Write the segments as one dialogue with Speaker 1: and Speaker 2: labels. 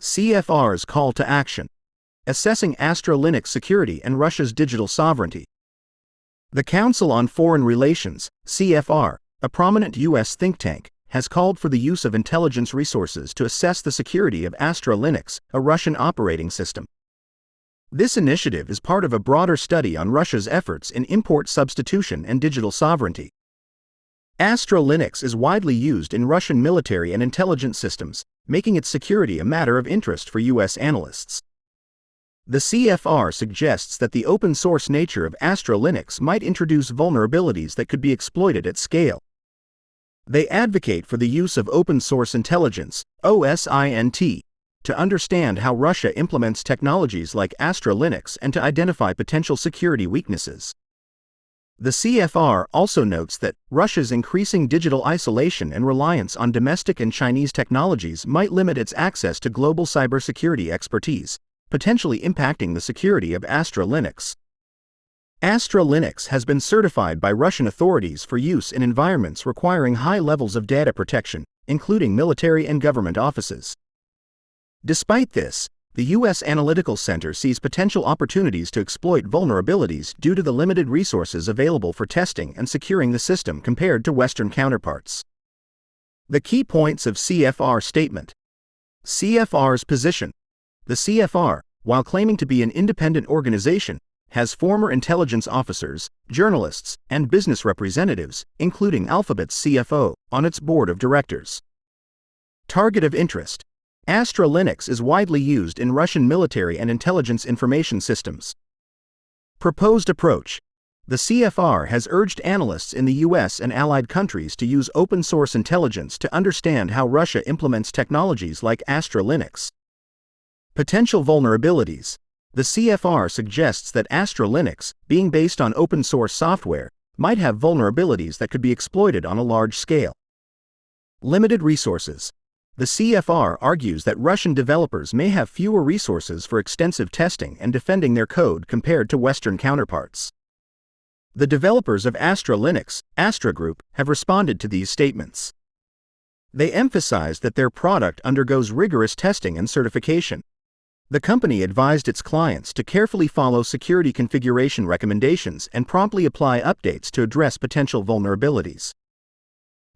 Speaker 1: CFR's call to action. Assessing Astra Linux security and Russia's digital sovereignty. The Council on Foreign Relations, CFR, a prominent U.S. think tank, has called for the use of intelligence resources to assess the security of Astra Linux, a Russian operating system. This initiative is part of a broader study on Russia's efforts in import substitution and digital sovereignty. Astra Linux is widely used in Russian military and intelligence systems, making its security a matter of interest for U.S. analysts. The CFR suggests that the open-source nature of Astra Linux might introduce vulnerabilities that could be exploited at scale. They advocate for the use of open-source intelligence, OSINT, to understand how Russia implements technologies like Astra Linux and to identify potential security weaknesses. The CFR also notes that Russia's increasing digital isolation and reliance on domestic and Chinese technologies might limit its access to global cybersecurity expertise, potentially impacting the security of Astra Linux. Astra Linux has been certified by Russian authorities for use in environments requiring high levels of data protection, including military and government offices. Despite this, the U.S. Analytical Center sees potential opportunities to exploit vulnerabilities due to the limited resources available for testing and securing the system compared to Western counterparts. The key points of CFR statement. CFR's position. The CFR, while claiming to be an independent organization, has former intelligence officers, journalists, and business representatives, including Alphabet's CFO, on its board of directors. Target of interest. Astra Linux is widely used in Russian military and intelligence information systems. Proposed approach. The CFR has urged analysts in the U.S. and allied countries to use open-source intelligence to understand how Russia implements technologies like Astra Linux. Potential vulnerabilities. The CFR suggests that Astra Linux, being based on open-source software, might have vulnerabilities that could be exploited on a large scale. Limited resources. The CFR argues that Russian developers may have fewer resources for extensive testing and defending their code compared to Western counterparts. The developers of Astra Linux, Astra Group, have responded to these statements. They emphasized that their product undergoes rigorous testing and certification. The company advised its clients to carefully follow security configuration recommendations and promptly apply updates to address potential vulnerabilities.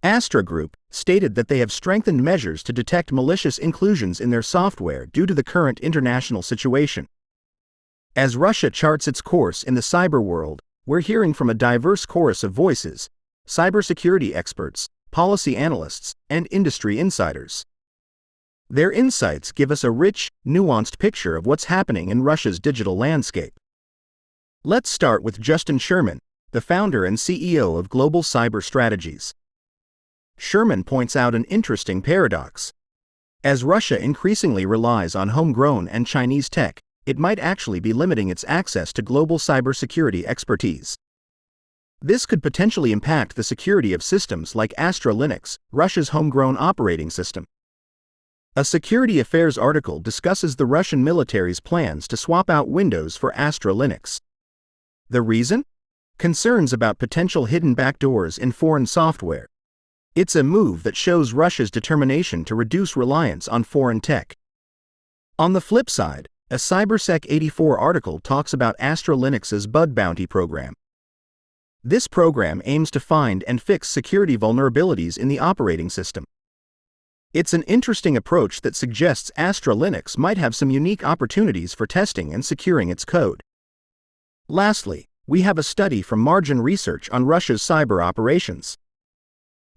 Speaker 1: Astra Group stated that they have strengthened measures to detect malicious inclusions in their software due to the current international situation. As Russia charts its course in the cyber world, we're hearing from a diverse chorus of voices: cybersecurity experts, policy analysts, and industry insiders. Their insights give us a rich, nuanced picture of what's happening in Russia's digital landscape. Let's start with Justin Sherman, the founder and CEO of Global Cyber Strategies. Sherman points out an interesting paradox. As Russia increasingly relies on homegrown and Chinese tech, it might actually be limiting its access to global cybersecurity expertise. This could potentially impact the security of systems like Astra Linux, Russia's homegrown operating system. A Security Affairs article discusses the Russian military's plans to swap out Windows for Astra Linux. The reason? Concerns about potential hidden backdoors in foreign software. It's a move that shows Russia's determination to reduce reliance on foreign tech. On the flip side, a Cybersec 84 article talks about Astra Linux's bug bounty program. This program aims to find and fix security vulnerabilities in the operating system. It's an interesting approach that suggests Astra Linux might have some unique opportunities for testing and securing its code. Lastly, we have a study from Margin Research on Russia's cyber operations.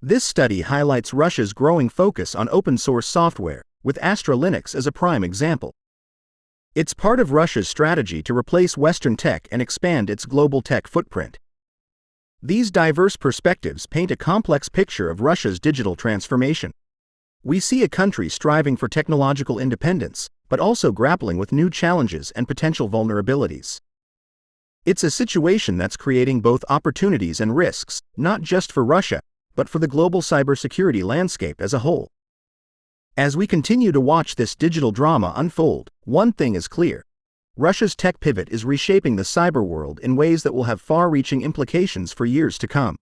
Speaker 1: This study highlights Russia's growing focus on open-source software, with Astra Linux as a prime example. It's part of Russia's strategy to replace Western tech and expand its global tech footprint. These diverse perspectives paint a complex picture of Russia's digital transformation. We see a country striving for technological independence, but also grappling with new challenges and potential vulnerabilities. It's a situation that's creating both opportunities and risks, not just for Russia, but for the global cybersecurity landscape as a whole. As we continue to watch this digital drama unfold, one thing is clear: Russia's tech pivot is reshaping the cyber world in ways that will have far-reaching implications for years to come.